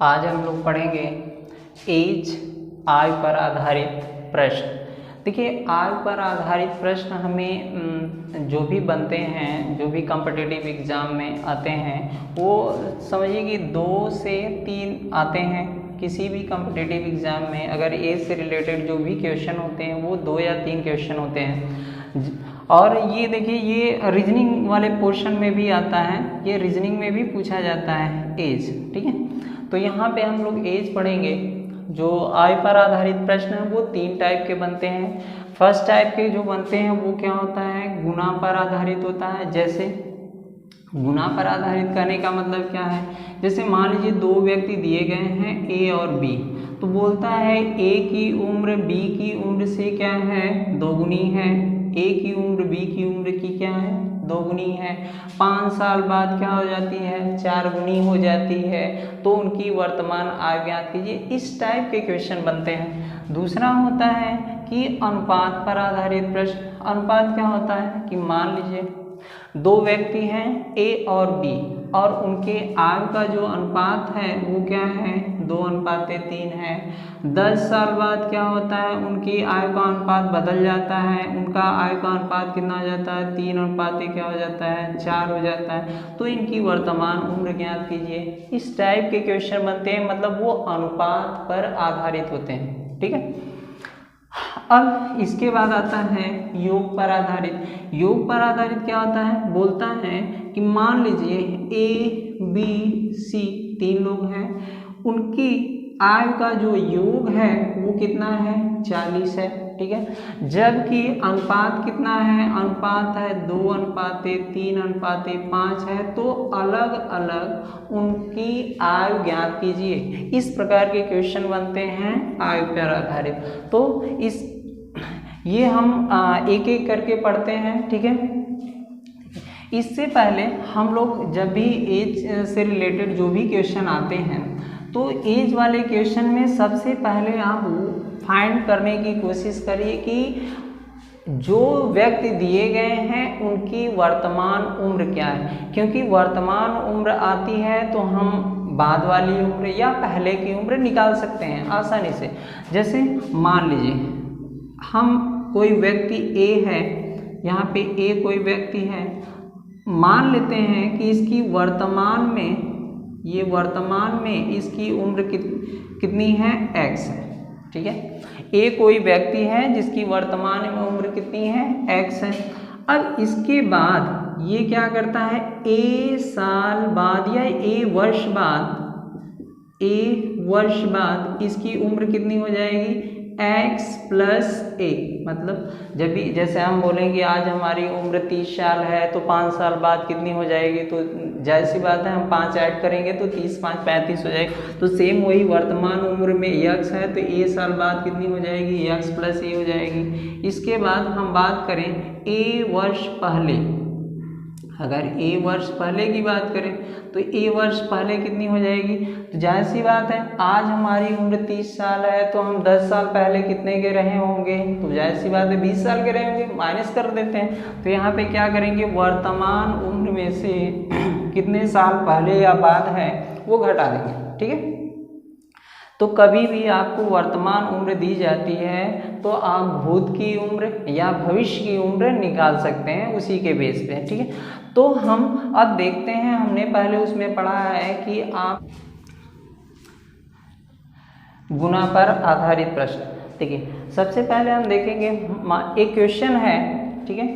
आज हम लोग पढ़ेंगे एज आयु पर आधारित प्रश्न। देखिए, आयु पर आधारित प्रश्न हमें जो भी बनते हैं, जो भी कॉम्पिटिटिव एग्ज़ाम में आते हैं, वो समझिए कि 2 से 3 आते हैं। किसी भी कॉम्पिटिटिव एग्ज़ाम में अगर एज से रिलेटेड जो भी क्वेश्चन होते हैं वो 2 या 3 क्वेश्चन होते हैं। और ये देखिए, ये रीजनिंग वाले पोर्शन में भी आता है, ये रीजनिंग में भी पूछा जाता है एज। ठीक है, तो यहाँ पे हम लोग एज पढ़ेंगे। जो आयु पर आधारित प्रश्न है वो 3 टाइप के बनते हैं। फर्स्ट टाइप के जो बनते हैं वो क्या होता है, गुना पर आधारित होता है। जैसे गुना पर आधारित करने का मतलब क्या है, जैसे मान लीजिए 2 व्यक्ति दिए गए हैं ए और बी, तो बोलता है ए की उम्र बी की उम्र से क्या है, दोगुनी है। ए की उम्र बी की उम्र की क्या है, दोगुनी है। 5 साल बाद क्या हो जाती है, 4 गुनी हो जाती है। तो उनकी वर्तमान आयु ज्ञात कीजिए। इस टाइप के क्वेश्चन बनते हैं। दूसरा होता है कि अनुपात पर आधारित प्रश्न। अनुपात क्या होता है कि मान लीजिए 2 व्यक्ति हैं ए और बी, और उनके आयु का जो अनुपात है वो क्या है, 2:3 है। 10 साल बाद क्या होता है, उनकी आयु का अनुपात बदल जाता है। उनका आयु का अनुपात कितना हो जाता है, 3:4 क्या हो जाता है, 4 हो जाता है। तो इनकी वर्तमान उम्र ज्ञात कीजिए। इस टाइप के क्वेश्चन बनते हैं, मतलब वो अनुपात पर आधारित होते हैं। ठीक है, अब इसके बाद आता है योग पर आधारित। योग पर आधारित क्या होता है, बोलता है कि मान लीजिए ए बी सी 3 लोग हैं, उनकी आयु का जो योग है वो कितना है, 40 है। ठीक है, जबकि अनुपात कितना है, अनुपात है 2:3:5 है। तो अलग अलग उनकी आयु ज्ञात कीजिए। इस प्रकार के क्वेश्चन बनते हैं आयु पर आधारित। तो ये हम एक एक करके पढ़ते हैं। ठीक है, इससे पहले हम लोग जब भी एज से रिलेटेड जो भी क्वेश्चन आते हैं, तो एज वाले क्वेश्चन में सबसे पहले आप फाइंड करने की कोशिश करिए कि जो व्यक्ति दिए गए हैं उनकी वर्तमान उम्र क्या है। क्योंकि वर्तमान उम्र आती है तो हम बाद वाली उम्र या पहले की उम्र निकाल सकते हैं आसानी से। जैसे मान लीजिए हम कोई व्यक्ति ए है, यहाँ पे ए कोई व्यक्ति है, मान लेते हैं कि इसकी वर्तमान में, ये वर्तमान में इसकी उम्र कितनी है, x है। ठीक है, ए कोई व्यक्ति है जिसकी वर्तमान में उम्र कितनी है, x है। अब इसके बाद ये क्या करता है, ए साल बाद या ए वर्ष बाद इसकी उम्र कितनी हो जाएगी, x + a। मतलब जब भी, जैसे हम बोलेंगे आज हमारी उम्र 30 साल है, तो 5 साल बाद कितनी हो जाएगी, तो जाहिर सी बात है हम 5 ऐड करेंगे तो 30 × 5 = 35 हो जाएगी। तो सेम वही वर्तमान उम्र में x है तो a साल बाद कितनी हो जाएगी, x + a हो जाएगी। इसके बाद हम बात करें a वर्ष पहले। अगर a वर्ष पहले की बात करें तो a वर्ष पहले कितनी हो जाएगी, तो जाहिर सी बात है आज हमारी उम्र 30 साल है, तो हम 10 साल पहले कितने के रहे होंगे, तो जाहिर सी बात है 20 साल के रहे होंगे। माइनस कर देते हैं, तो यहाँ पे क्या करेंगे, वर्तमान उम्र में से कितने साल पहले या बाद है वो घटा देंगे। ठीक है, तो कभी भी आपको वर्तमान उम्र दी जाती है तो आप भूत की उम्र या भविष्य की उम्र निकाल सकते हैं उसी के बेस पे। ठीक है, तो हम अब देखते हैं, हमने पहले उसमें पढ़ा है कि आप गुना पर आधारित प्रश्न। देखिए, सबसे पहले हम देखेंगे एक क्वेश्चन है। ठीक है,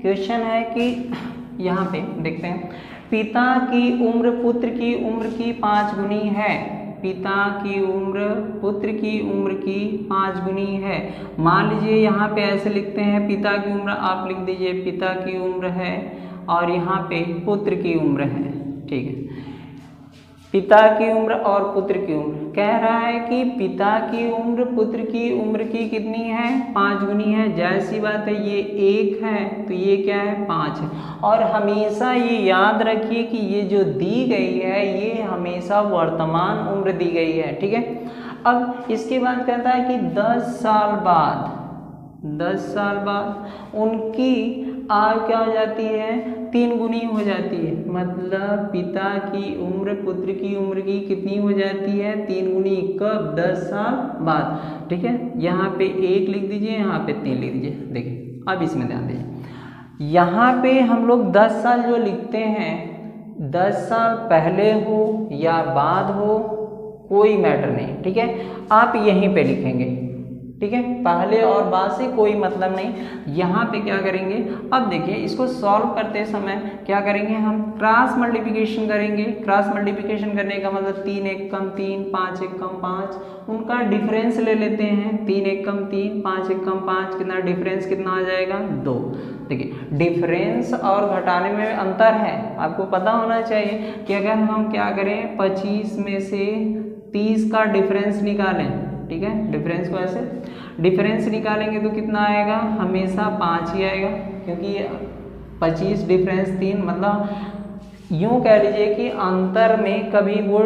क्वेश्चन है कि यहाँ पे देखते हैं, पिता की उम्र पुत्र की उम्र की 5 गुनी है। पिता की उम्र पुत्र की उम्र की 5 गुनी है। मान लीजिए यहाँ पे ऐसे लिखते हैं, पिता की उम्र आप लिख दीजिए, पिता की उम्र है, और यहाँ पे पुत्र की उम्र है। ठीक है, पिता की उम्र और पुत्र की उम्र कह रहा है कि पिता की उम्र पुत्र की उम्र की कितनी है, 5 गुनी है। जाहिर सी बात है ये 1 है तो ये क्या है, 5 है। और हमेशा ये याद रखिए कि ये जो दी गई है ये हमेशा वर्तमान उम्र दी गई है। ठीक है, अब इसके बाद कहता है कि 10 साल बाद 10 साल बाद उनकी आयु क्या हो जाती है, 3 गुनी हो जाती है। मतलब पिता की उम्र पुत्र की उम्र की कितनी हो जाती है, 3 गुनी। कब, 10 साल बाद। ठीक है, यहाँ पे 1 लिख दीजिए, यहाँ पे 3 लिख दीजिए। देखिए अब इसमें ध्यान दीजिए, यहाँ पे हम लोग 10 साल जो लिखते हैं, 10 साल पहले हो या बाद हो कोई मैटर नहीं। ठीक है, आप यहीं पे लिखेंगे। ठीक है, पहले और बाद से कोई मतलब नहीं। यहाँ पे क्या करेंगे, अब देखिए इसको सॉल्व करते समय क्या करेंगे, हम क्रॉस मल्टीप्लिकेशन करेंगे। क्रॉस मल्टीप्लिकेशन करने का मतलब 3 एक कम 3, 5 एक कम 5, उनका डिफरेंस ले लेते हैं। 3 एक कम 3, 5 एक कम 5, कितना डिफरेंस कितना आ जाएगा, 2। देखिए डिफरेंस और घटाने में अंतर है, आपको पता होना चाहिए कि अगर हम क्या करें, 25 में से 30 का डिफरेंस निकालें। ठीक है, डिफरेंस को ऐसे डिफरेंस निकालेंगे तो कितना आएगा, हमेशा 5 ही आएगा, क्योंकि 25 डिफरेंस 3, मतलब यूँ कह लीजिए कि अंतर में कभी वो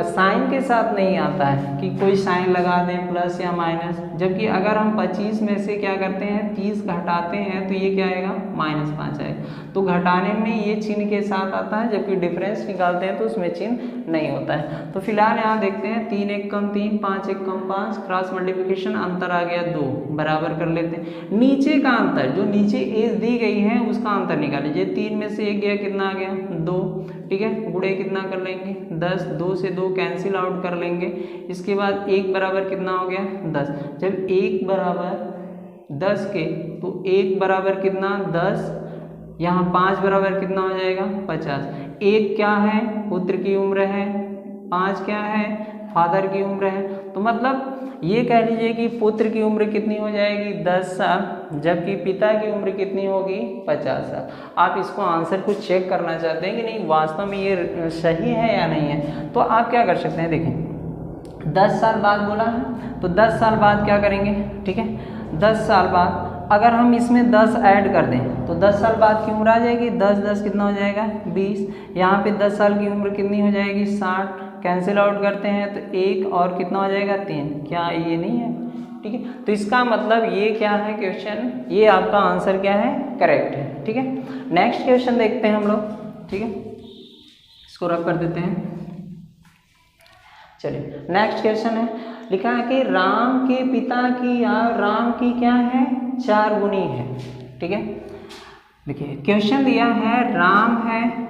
साइन के साथ नहीं आता है कि कोई साइन लगा दें प्लस या माइनस। जबकि अगर हम 25 में से क्या करते हैं, 30 घटाते हैं तो ये क्या आएगा, -5 आएगा। तो घटाने में ये चिन्ह के साथ आता है, जबकि डिफरेंस निकालते हैं तो उसमें चिन्ह नहीं होता है। तो फिलहाल यहाँ देखते हैं 3 एक कम 3, 5 एक कम 5, क्रॉस मल्टीप्लिकेशन, अंतर आ गया 2, बराबर कर लेते हैं। नीचे का अंतर, जो नीचे एज दी गई है उसका अंतर निकाल लीजिए। 3 में से 1 गया, कितना आ गया, 2। ठीक है, गुणे कितना कर लेंगे, 10, 2 से 2 कैंसिल आउट कर लेंगे। इसके बाद 1 बराबर कितना हो गया, 10। जब 1 बराबर 10 के, तो 1 बराबर कितना, 10, यहाँ 5 बराबर कितना हो जाएगा, 50। 1 क्या है, पुत्र की उम्र है, 5 क्या है, फादर की उम्र है। तो मतलब ये कह लीजिए कि पुत्र की उम्र कितनी हो जाएगी, 10 साल, जबकि पिता की उम्र कितनी होगी, 50 साल। आप इसको आंसर कुछ चेक करना चाहते हैं कि नहीं वास्तव में ये सही है या नहीं है, तो आप क्या कर सकते हैं, देखें 10 साल बाद बोला है, तो 10 साल बाद क्या करेंगे। ठीक है, 10 साल बाद अगर हम इसमें 10 ऐड कर दें तो 10 साल बाद की उम्र आ जाएगी, 10 10 कितना हो जाएगा, 20। यहाँ पे 10 साल की उम्र कितनी हो जाएगी, 60। कैंसिल आउट करते हैं तो 1 और कितना हो जाएगा, 3। क्या ये नहीं है, ठीक है। तो इसका मतलब ये क्या है क्वेश्चन, ये आपका आंसर क्या है, करेक्ट है। ठीक है, नेक्स्ट क्वेश्चन देखते हैं हम लोग। ठीक है, इसको रब कर देते हैं। चलिए नेक्स्ट क्वेश्चन है, लिखा है कि राम के पिता की आयु राम की क्या है, 4 गुनी है। ठीक है, देखिए क्वेश्चन दिया है, राम है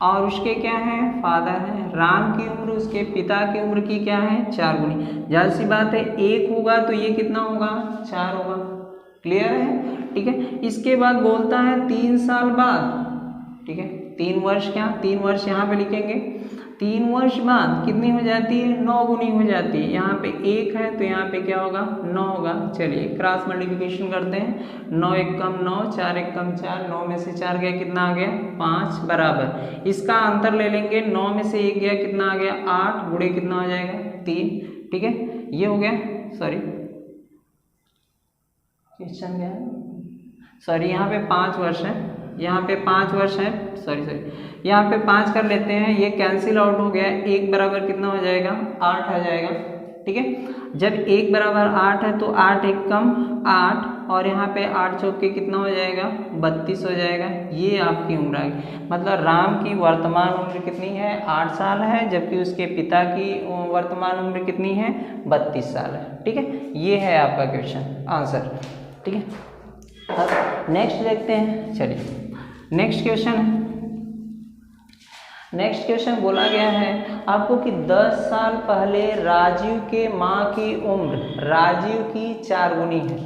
और उसके क्या है, फादर है। राम की उम्र उसके पिता की उम्र की क्या है, 4 गुनी। जाहिर सी बात है 1 होगा तो ये कितना होगा, 4 होगा। क्लियर है, ठीक है। इसके बाद बोलता है 3 साल बाद। ठीक है, 3 वर्ष, क्या 3 वर्ष यहाँ पे लिखेंगे। 3 वर्ष बाद कितनी हो जाती है, 9 गुनी हो जाती है। यहाँ पे 1 है तो यहाँ पे क्या होगा, 9 होगा। चलिए क्रॉस मल्टीप्लिकेशन करते हैं। 9 एक कम 9, 4 एक कम 4, 9 में से 4 गया, कितना आ गया, 5 बराबर। इसका अंतर ले लेंगे, 9 में से 1 गया, कितना आ गया, 8, गुणे कितना हो जाएगा, 3। ठीक है, ये हो गया, सॉरी क्वेश्चन क्या है, सॉरी यहाँ पे 5 वर्ष है, यहाँ पे 5 वर्ष है, सॉरी यहाँ पे 5 कर लेते हैं, ये कैंसिल आउट हो गया। 1 बराबर कितना हो जाएगा, 8 आ जाएगा। ठीक है, जब 1 बराबर 8 है तो 8 एक कम 8, और यहाँ पे 8 चौके कितना हो जाएगा, 32 हो जाएगा। ये आपकी उम्र आ गई। मतलब राम की वर्तमान उम्र कितनी है, 8 साल है, जबकि उसके पिता की वर्तमान उम्र कितनी है, 32 साल है। ठीक है, ये है आपका क्वेश्चन आंसर। ठीक है, अब नेक्स्ट देखते हैं। चलिए नेक्स्ट क्वेश्चन, नेक्स्ट क्वेश्चन बोला गया है आपको कि 10 साल पहले राजीव के माँ की उम्र राजीव की 4 गुनी है।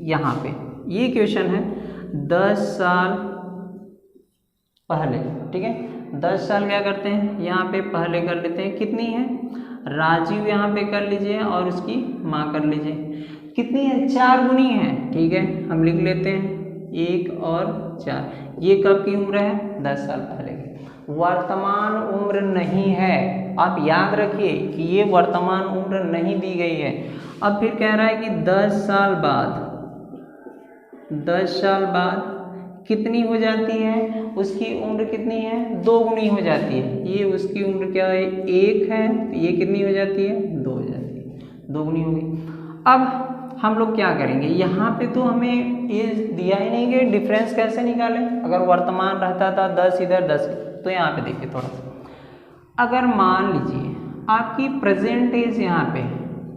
यहाँ पे ये क्वेश्चन है 10 साल पहले। ठीक है, 10 साल क्या करते हैं, यहाँ पे पहले कर लेते हैं, कितनी है, राजीव यहाँ पे कर लीजिए और उसकी माँ कर लीजिए, कितनी है, 4 गुनी है। ठीक है, हम लिख लेते हैं 1 और 4। ये कब की उम्र है, 10 साल पहले की। वर्तमान उम्र नहीं है, आप याद रखिए कि ये वर्तमान उम्र नहीं दी गई है। अब फिर कह रहा है कि 10 साल बाद, 10 साल बाद कितनी हो जाती है, उसकी उम्र कितनी है, 2 गुनी हो जाती है। ये उसकी उम्र क्या है, 1 है, ये कितनी हो जाती है, 2 हो जाती है, 2 गुनी होगी। अब हम लोग क्या करेंगे, यहाँ पे तो हमें ये दिया ही नहीं कि डिफरेंस कैसे निकालें। अगर वर्तमान रहता था 10 इधर 10, तो यहाँ पे देखिए थोड़ा सा, अगर मान लीजिए आपकी प्रेजेंट एज यहाँ पे,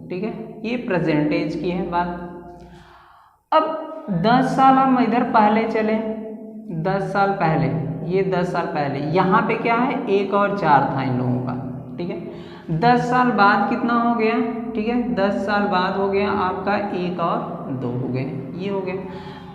ठीक है, ये प्रेजेंट एज की है बात। अब 10 साल हम इधर पहले चले, 10 साल पहले, ये 10 साल पहले, यहाँ पे क्या है 1 और 4 था इन लोगों का, ठीक है। 10 साल बाद कितना हो गया, ठीक है, 10 साल बाद हो गया आपका 1 और 2 हो गए, ये हो गया।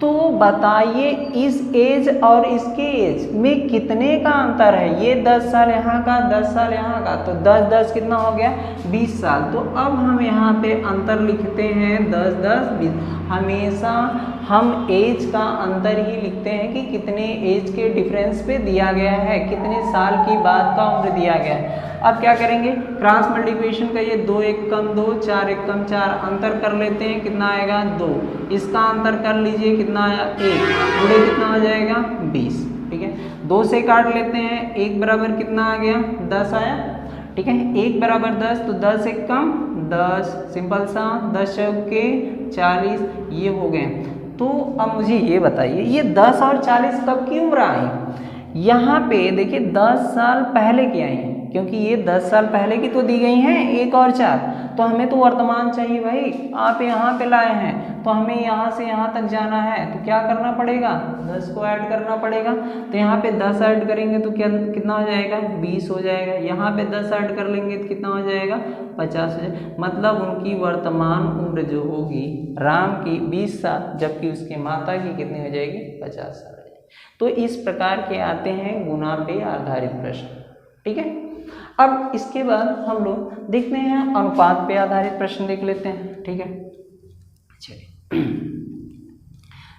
तो बताइए इस एज और इसके एज में कितने का अंतर है। ये 10 साल यहाँ का, 10 साल यहाँ का, तो 10 10 कितना हो गया 20 साल। तो अब हम यहाँ पे अंतर लिखते हैं 10 10 20। हमेशा हम एज का अंतर ही लिखते हैं कि कितने एज के डिफरेंस पे दिया गया है, कितने साल की बाद का उम्र दिया गया है। अब क्या करेंगे, क्रॉस मल्टीप्लिकेशन करिए, 2 1 कम 2, 4 1 कम 4, अंतर कर लेते हैं, कितना आएगा 2। इसका अंतर कर लीजिए, कितना आया 1, गुणे कितना हो जाएगा 20, ठीक है। 2 से काट लेते हैं, 1 बराबर कितना आ गया 10 आया, ठीक है। 1 बराबर 10, तो 10 1 कम 10, सिंपल सा, 10 चौके 40, ये हो गए। तो अब मुझे ये बताइए, ये 10 और 40 कब की उम्र आई। यहाँ पे देखिए 10 साल पहले की आई है, क्योंकि ये 10 साल पहले की तो दी गई हैं 1 और 4, तो हमें तो वर्तमान चाहिए भाई। आप यहाँ पे लाए हैं तो हमें यहाँ से यहाँ तक जाना है, तो क्या करना पड़ेगा 10 को ऐड करना पड़ेगा। तो यहाँ पे 10 ऐड करेंगे तो क्या कितना हो जाएगा 20 हो जाएगा। यहाँ पे 10 ऐड कर लेंगे तो कितना हो जाएगा 50 हो जाएगा। मतलब उनकी वर्तमान उम्र जो होगी राम की 20 साल, जबकि उसके माता की कितनी हो जाएगी 50 साल। तो इस प्रकार के आते हैं गुणा पे आधारित प्रश्न, ठीक है। अब इसके बाद हम लोग देखते हैं अनुपात पे आधारित प्रश्न देख लेते हैं, ठीक है। चलिए,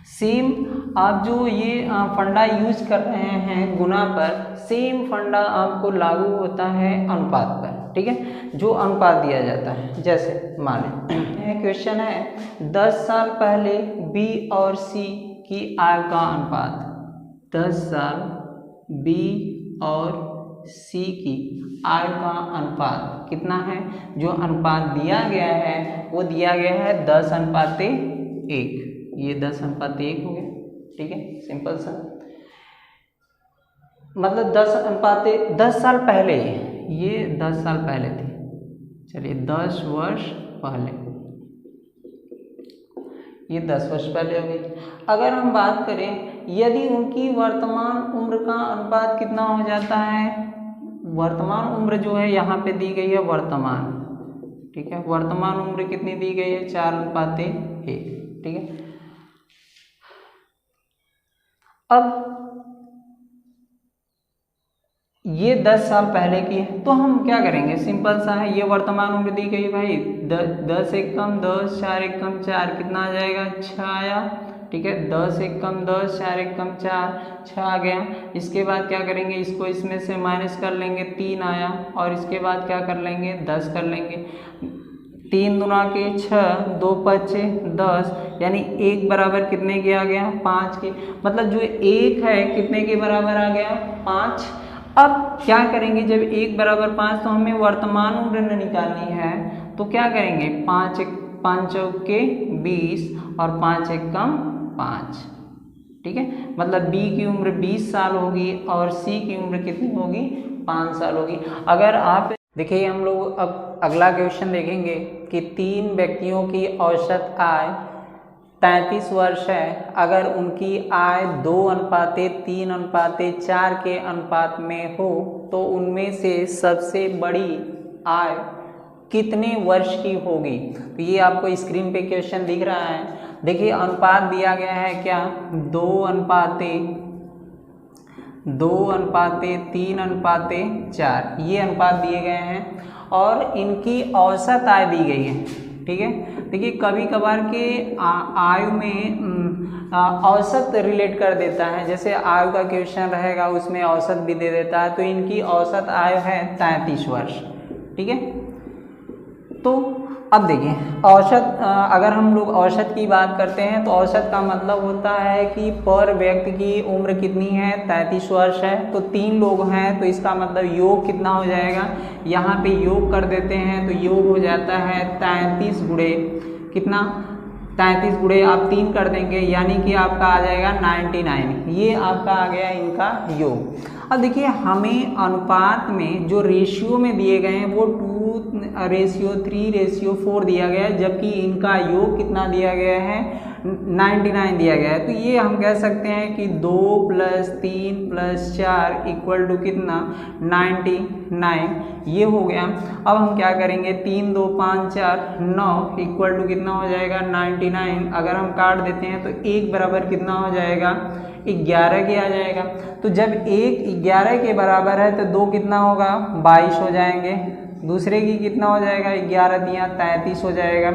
सेम आप जो ये फंडा यूज कर रहे हैं गुणा पर, सेम फंडा आपको लागू होता है अनुपात पर, ठीक है। जो अनुपात दिया जाता है, जैसे मान लें क्वेश्चन है 10 साल पहले बी और सी की आय का अनुपात, 10 साल बी और सी की आय का अनुपात कितना है। जो अनुपात दिया गया है वो दिया गया है 10:1, ये 10:1 हो गया, ठीक है, सिंपल सा। मतलब 10 साल पहले, ये 10 साल पहले थी, चलिए 10 वर्ष पहले, ये 10 वर्ष पहले हो गई। अगर हम बात करें यदि उनकी वर्तमान उम्र का अनुपात कितना हो जाता है, वर्तमान उम्र जो है यहाँ पे दी गई है वर्तमान, ठीक है, वर्तमान उम्र कितनी दी गई है 4:1, ठीक है। अब ये 10 साल पहले की है, तो हम क्या करेंगे, सिंपल सा है, ये वर्तमान उम्र दी गई भाई, 10 1 कम 10, 4 1 कम 4, कितना आ जाएगा 6 आया, ठीक है। 10 1 कम 10, 4 1 कम 4, 6 आ गया। इसके बाद क्या करेंगे, इसको इसमें से माइनस कर लेंगे, 3 आया, और इसके बाद क्या कर लेंगे 10 कर लेंगे, 3 दूना के 6, 2 5 10, यानी 1 बराबर कितने के आ गया 5 के। मतलब जो 1 है कितने के बराबर आ गया 5। अब क्या करेंगे, जब 1 बराबर 5, तो हमें वर्तमान उम्र निकालनी है, तो क्या करेंगे 5 चौके 20 और 5 1 कम 5, ठीक है। मतलब B की उम्र 20 साल होगी और C की उम्र कितनी होगी 5 साल होगी। अगर आप देखिए, हम लोग अब अगला क्वेश्चन देखेंगे कि 3 व्यक्तियों की औसत आय 33 वर्ष है। अगर उनकी आय 2:3:4 के अनुपात में हो तो उनमें से सबसे बड़ी आय कितने वर्ष की होगी। तो ये आपको स्क्रीन पे क्वेश्चन दिख रहा है। देखिए, अनुपात दिया गया है क्या 2:3:4, ये अनुपात दिए गए हैं और इनकी औसत आय दी गई है, ठीक है। देखिए, कभी कभार के आयु में औसत रिलेट कर देता है, जैसे आयु का क्वेश्चन रहेगा उसमें औसत भी दे देता है। तो इनकी औसत आयु है 33 वर्ष, ठीक है। तो अब देखिए, औसत अगर हम लोग औसत की बात करते हैं तो औसत का मतलब होता है कि पर व्यक्ति की उम्र कितनी है 33 वर्ष है। तो 3 लोग हैं तो इसका मतलब योग कितना हो जाएगा, यहाँ पे योग कर देते हैं तो योग हो जाता है 33 गुणे कितना 33 गुणे आप 3 कर देंगे, यानी कि आपका आ जाएगा 99। ये आपका आ गया इनका योग। अब देखिए हमें अनुपात में जो रेशियो में दिए गए हैं वो 2:3:4 दिया गया है, जबकि इनका योग कितना दिया गया है 99 दिया गया है। तो ये हम कह सकते हैं कि 2 + 3 + 4 = कितना 99, ये हो गया। अब हम क्या करेंगे 3 2 5 4 9 = कितना हो जाएगा 99। अगर हम काट देते हैं तो 1 बराबर कितना हो जाएगा 11 के आ जाएगा। तो जब 1 11 के बराबर है तो 2 कितना होगा 22 हो जाएंगे, दूसरे की कितना हो जाएगा 11 दिया 33 हो जाएगा,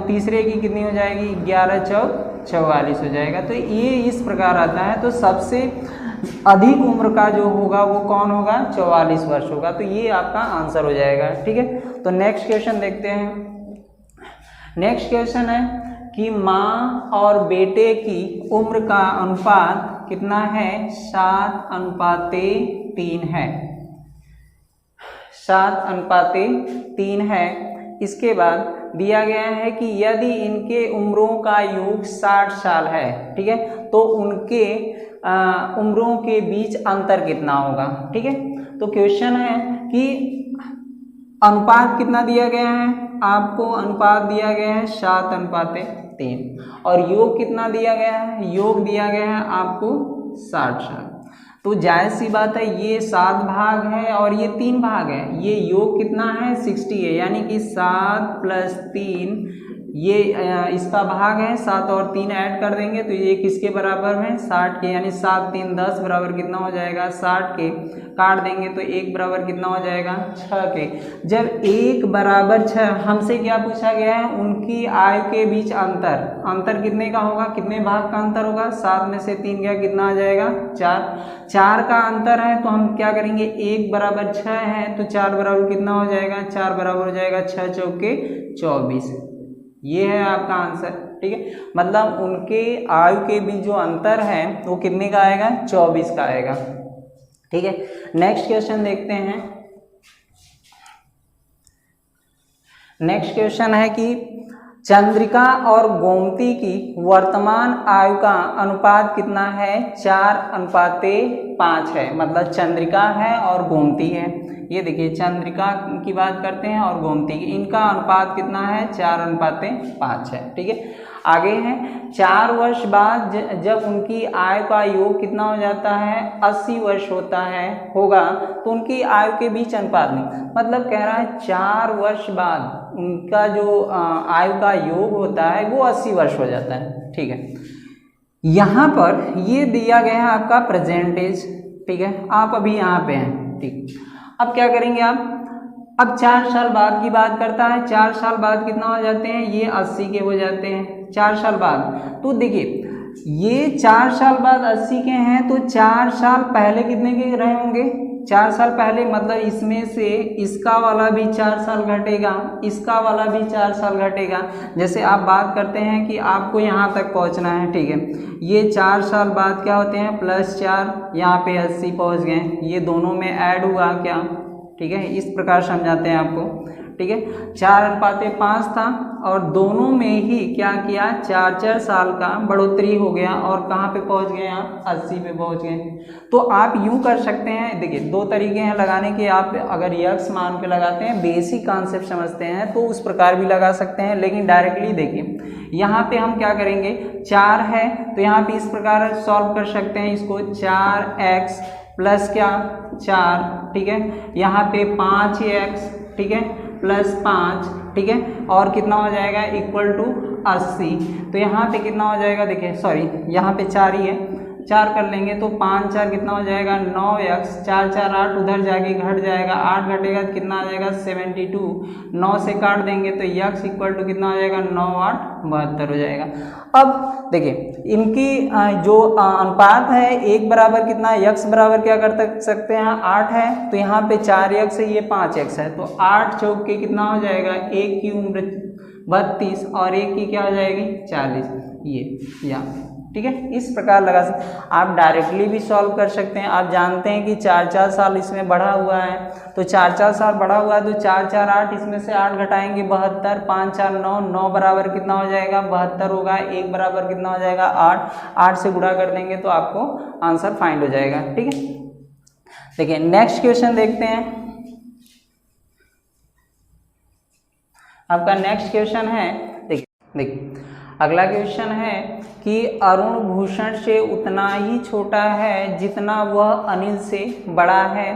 तीसरे की कितनी हो जाएगी 11 चौक 44 हो जाएगा। तो ये इस प्रकार आता है। तो सबसे अधिक उम्र का जो होगा वो कौन होगा 44 वर्ष होगा। तो ये आपका आंसर हो जाएगा। ठीक है, तो नेक्स्ट क्वेश्चन देखते हैं। नेक्स्ट क्वेश्चन है कि माँ और बेटे की उम्र का अनुपात कितना है 7:3 है, 7:3 है। इसके बाद दिया गया है कि यदि इनके उम्रों का योग 60 साल है, ठीक है, तो उनके उम्रों के बीच अंतर कितना होगा। ठीक है, तो क्वेश्चन है कि अनुपात कितना दिया गया है, आपको अनुपात दिया गया है 7:3 और योग कितना दिया गया है, योग दिया गया है आपको 60 साल। तो जायज़ सी बात है, ये 7 भाग है और ये 3 भाग है, ये योग कितना है 60 है, यानी कि 7 + 3 ये इसका भाग है, 7 और 3 ऐड कर देंगे तो ये किसके बराबर है 60 के, यानी 7 3 10 बराबर कितना हो जाएगा 60 के। काट देंगे तो 1 बराबर कितना हो जाएगा 6 के। जब 1 बराबर 6, हमसे क्या पूछा गया है उनकी आयु के बीच अंतर, अंतर कितने का होगा, कितने भाग का अंतर होगा, 7 में से 3 गया कितना आ जाएगा 4 का अंतर है। तो हम क्या करेंगे 1 बराबर 6 है तो 4 बराबर कितना हो जाएगा 4 बराबर हो जाएगा 6 चौके 24। ये है आपका आंसर। ठीक है, मतलब उनके आयु के बीच जो अंतर है वो कितने का आएगा 24 का आएगा। ठीक है, नेक्स्ट क्वेश्चन देखते हैं। नेक्स्ट क्वेश्चन है कि चंद्रिका और गोमती की वर्तमान आयु का अनुपात कितना है 4:5 है। मतलब चंद्रिका है और गोमती है, ये देखिए चंद्रिका की बात करते हैं और गोमती की, इनका अनुपात कितना है 4:5 है। ठीक है, आगे है 4 वर्ष बाद जब उनकी आयु का योग कितना हो जाता है 80 वर्ष होगा तो उनकी आयु के बीच अनुपात नहीं, मतलब कह रहा है 4 वर्ष बाद उनका जो आयु का योग होता है वो 80 वर्ष हो जाता है। ठीक है, यहाँ पर ये दिया गया है आपका प्रेजेंटेज। ठीक है, आप अभी यहाँ पे हैं। ठीक, अब क्या करेंगे आप, अब 4 साल बाद की बात करता है, 4 साल बाद कितना हो जाते हैं ये 80 के हो जाते हैं 4 साल बाद। तो देखिए ये 4 साल बाद 80 के हैं तो 4 साल पहले कितने के रहे होंगे 4 साल पहले, मतलब इसमें से इसका वाला भी 4 साल घटेगा, इसका वाला भी 4 साल घटेगा। जैसे आप बात करते हैं कि आपको यहाँ तक पहुँचना है, ठीक है, ये 4 साल बाद क्या होते हैं +4, यहाँ पे 80 पहुँच गए, ये दोनों में ऐड हुआ क्या। ठीक है, इस प्रकार समझाते हैं आपको। ठीक है, 4:5 था और दोनों में ही क्या किया 4 साल का बढ़ोतरी हो गया और कहाँ पे पहुँच गए आप 80 पे पहुँच गए। तो आप यूँ कर सकते हैं, देखिए 2 तरीके हैं लगाने के। आप अगर यक्स मान पे लगाते हैं, बेसिक कॉन्सेप्ट समझते हैं तो उस प्रकार भी लगा सकते हैं, लेकिन डायरेक्टली देखिए यहाँ पे हम क्या करेंगे 4 है तो यहाँ पे इस प्रकार सॉल्व कर सकते हैं इसको, 4x प्लस क्या 4, ठीक है, यहाँ पे 5x, ठीक है, +5, ठीक है, और कितना हो जाएगा =80। तो यहाँ पे कितना हो जाएगा, देखिए सॉरी यहाँ पे 4 ही है, 4 कर लेंगे तो 5 4 कितना हो जाएगा 9x, 4 4 8 उधर जाके घट जाएगा, 8 घटेगा तो कितना आ जाएगा 72, 9 से काट देंगे तो x = कितना हो जाएगा 9 8 72 हो जाएगा। अब देखिए इनकी जो अनुपात है 1 बराबर कितना x बराबर क्या कर सकते हैं 8 है, तो यहाँ पे 4x है, ये 5x है, तो 8 चौक के कितना हो जाएगा, 1 की उम्र 32 और 1 की क्या हो जाएगी 40, ये या ठीक है, इस प्रकार लगा सकते। आप डायरेक्टली भी सॉल्व कर सकते हैं। आप जानते हैं कि 4 साल इसमें बढ़ा हुआ है, तो 4 साल बढ़ा हुआ है तो 4 8, इसमें से 8 घटाएंगे 72, 5 4 9, 9 बराबर कितना हो जाएगा 72 होगा, 1 बराबर कितना हो जाएगा 8, 8 से गुणा कर देंगे तो आपको आंसर फाइंड हो जाएगा। ठीक है, देखिए नेक्स्ट क्वेश्चन देखते हैं। आपका नेक्स्ट क्वेश्चन है, देखिए अगला क्वेश्चन है कि अरुण भूषण से उतना ही छोटा है जितना वह अनिल से बड़ा है।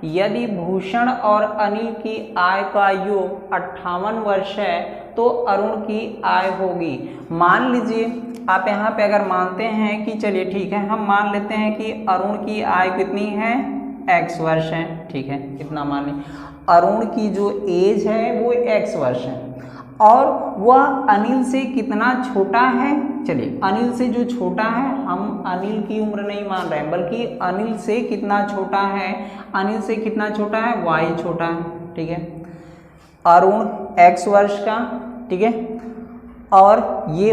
यदि भूषण और अनिल की आय का योग 58 वर्ष है तो अरुण की आय होगी। मान लीजिए आप यहाँ पे अगर मानते हैं कि चलिए ठीक है, हम मान लेते हैं कि अरुण की आय कितनी है x वर्ष है। ठीक है, इतना मान लीजिए अरुण की जो एज है वो x वर्ष है और वह अनिल से कितना छोटा है। चलिए अनिल से जो छोटा है, हम अनिल की उम्र नहीं मान रहे हैं बल्कि अनिल से कितना छोटा है, अनिल से कितना छोटा है y छोटा है। ठीक है, अरुण x वर्ष का, ठीक है, और ये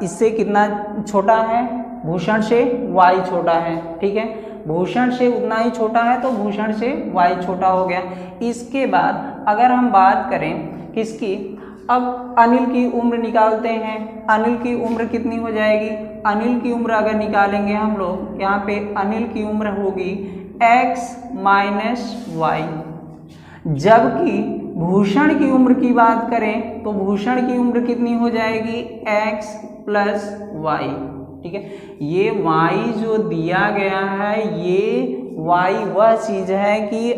इससे कितना छोटा है, भूषण से y छोटा है। ठीक है, भूषण से उतना ही छोटा है तो भूषण से y छोटा हो गया। इसके बाद अगर हम बात करें किसकी, अब अनिल की उम्र निकालते हैं। अनिल की उम्र कितनी हो जाएगी, अनिल की उम्र अगर निकालेंगे हम लोग, यहाँ पे अनिल की उम्र होगी x - y, जबकि भूषण की उम्र की बात करें तो भूषण की उम्र कितनी हो जाएगी x + y। ठीक है, ये y जो दिया गया है, ये y वह चीज है कि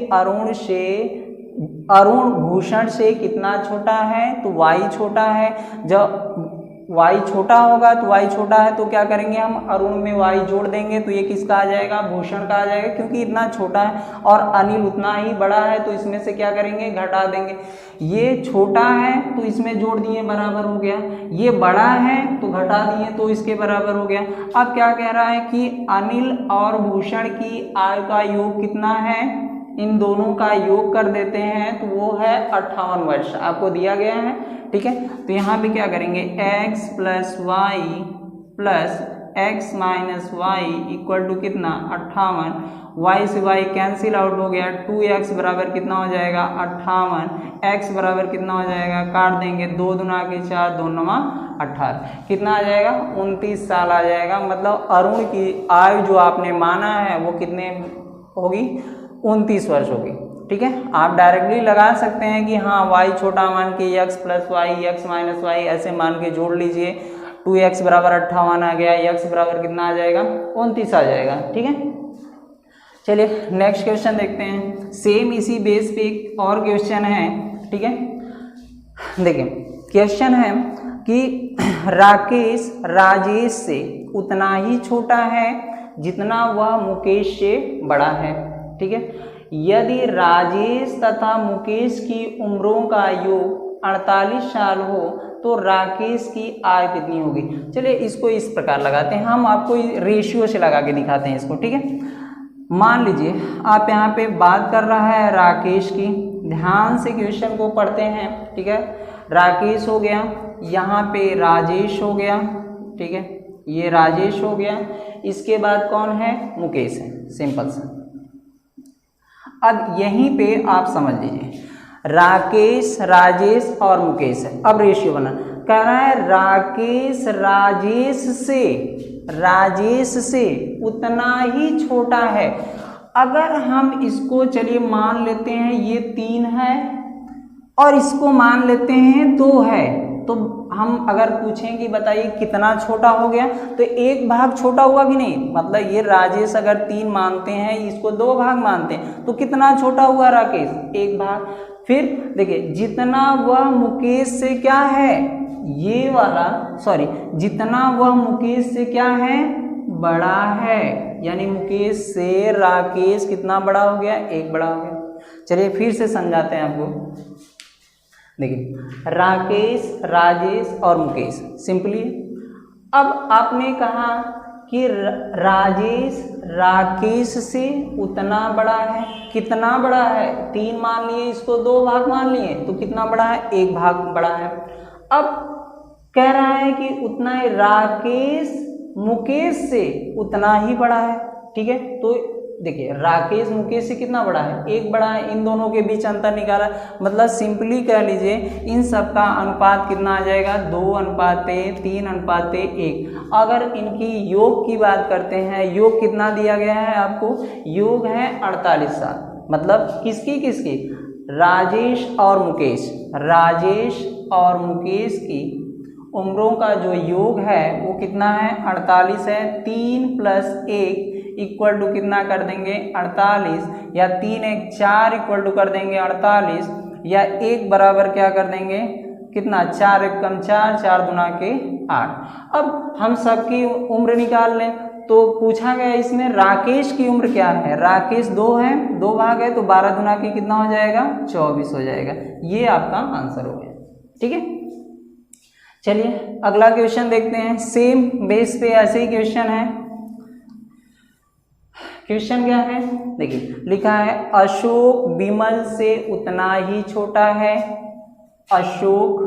अरुण भूषण से कितना छोटा है तो y छोटा है। जब y छोटा होगा तो y छोटा है तो क्या करेंगे हम अरुण में y जोड़ देंगे तो ये किसका आ जाएगा, भूषण का आ जाएगा, क्योंकि इतना छोटा है और अनिल उतना ही बड़ा है तो इसमें से क्या करेंगे घटा देंगे। ये छोटा है तो इसमें जोड़ दिए बराबर हो गया, ये बड़ा है तो घटा दिए तो इसके बराबर हो गया। अब क्या कह रहा है कि अनिल और भूषण की आय का योग कितना है, इन दोनों का योग कर देते हैं तो वो है 58 वर्ष आपको दिया गया है। ठीक है, तो यहाँ पे क्या करेंगे x + y + x - y equal to कितना 58, y से y कैंसिल आउट हो गया, 2x बराबर कितना हो जाएगा 58, x बराबर कितना हो जाएगा, काट देंगे 2 दूना के 4, 2 9 18, कितना आ जाएगा 29 साल आ जाएगा। मतलब अरुण की आयु जो आपने माना है वो कितने होगी, 29 वर्ष होगी। ठीक है, आप डायरेक्टली लगा सकते हैं कि हाँ y छोटा मान के x + y, x - y ऐसे मान के जोड़ लीजिए, 2x बराबर 58 आ गया, x बराबर कितना आ जाएगा 29 आ जाएगा। ठीक है, चलिए नेक्स्ट क्वेश्चन देखते हैं। सेम इसी बेस पे एक और क्वेश्चन है। ठीक है, देखिए क्वेश्चन है कि राकेश राजेश से उतना ही छोटा है जितना वह मुकेश से बड़ा है। ठीक है, यदि राजेश तथा मुकेश की उम्रों का योग 48 साल हो तो राकेश की आय कितनी होगी। चलिए इसको इस प्रकार लगाते हैं, हम आपको रेशियो से लगा के दिखाते हैं इसको। ठीक है, मान लीजिए आप यहाँ पे बात कर रहा है राकेश की, ध्यान से क्वेश्चन को पढ़ते हैं। ठीक है, राकेश हो गया, यहाँ पे राजेश हो गया। ठीक है, ये राजेश हो गया, इसके बाद कौन है मुकेश है, सिंपल सा। अब यहीं पे आप समझ लीजिए राकेश राजेश और मुकेश है। अब रेशियो बना, कह रहा है राकेश राजेश से उतना ही छोटा है। अगर हम इसको चलिए मान लेते हैं ये 3 है और इसको मान लेते हैं 2 है, तो हम अगर पूछें कि बताइए कितना छोटा हो गया तो 1 भाग छोटा हुआ कि नहीं। मतलब ये राजेश अगर 3 मानते हैं, इसको 2 भाग मानते हैं, तो कितना छोटा हुआ राकेश 1 भाग। फिर देखिए जितना वह मुकेश से क्या है, ये वाला सॉरी, जितना वह मुकेश से क्या है बड़ा है, यानी मुकेश से राकेश कितना बड़ा हो गया 1 बड़ा हो गया। चलिए फिर से समझाते हैं आपको। देखिए राकेश राजेश और मुकेश सिंपली। अब आपने कहा कि राजेश राकेश से उतना बड़ा है, कितना बड़ा है 3 मान लिए, इसको 2 भाग मान लिए तो कितना बड़ा है 1 भाग बड़ा है। अब कह रहा है कि उतना ही राकेश मुकेश से उतना ही बड़ा है। ठीक है, तो देखिए राकेश मुकेश से कितना बड़ा है, एक बड़ा है, इन दोनों के बीच अंतर निकाला, मतलब सिंपली कह लीजिए इन सब का अनुपात कितना आ जाएगा, 2:3:1। अगर इनकी योग की बात करते हैं, योग कितना दिया गया है आपको, योग है 48 साल। मतलब किसकी किसकी, राजेश और मुकेश, राजेश और मुकेश की उम्रों का जो योग है वो कितना है, 48 है। 3 + 1 इक्वल टू कितना कर देंगे, 48, या 3 × 1 = 4 इक्वल टू कर देंगे 48, या 1 बराबर क्या कर देंगे, कितना, 4 × 1 = 4, 4 दूना के 8। अब हम सबकी उम्र निकाल लें, तो पूछा गया इसमें राकेश की उम्र क्या है, राकेश 2 है, 2 भाग है, तो 12 दूना के कितना हो जाएगा, 24 हो जाएगा। ये आपका आंसर हो गया। ठीक है, चलिए अगला क्वेश्चन देखते हैं। सेम बेस पे ऐसे ही क्वेश्चन है। क्वेश्चन क्या है, देखिए लिखा है अशोक विमल से उतना ही छोटा है। अशोक,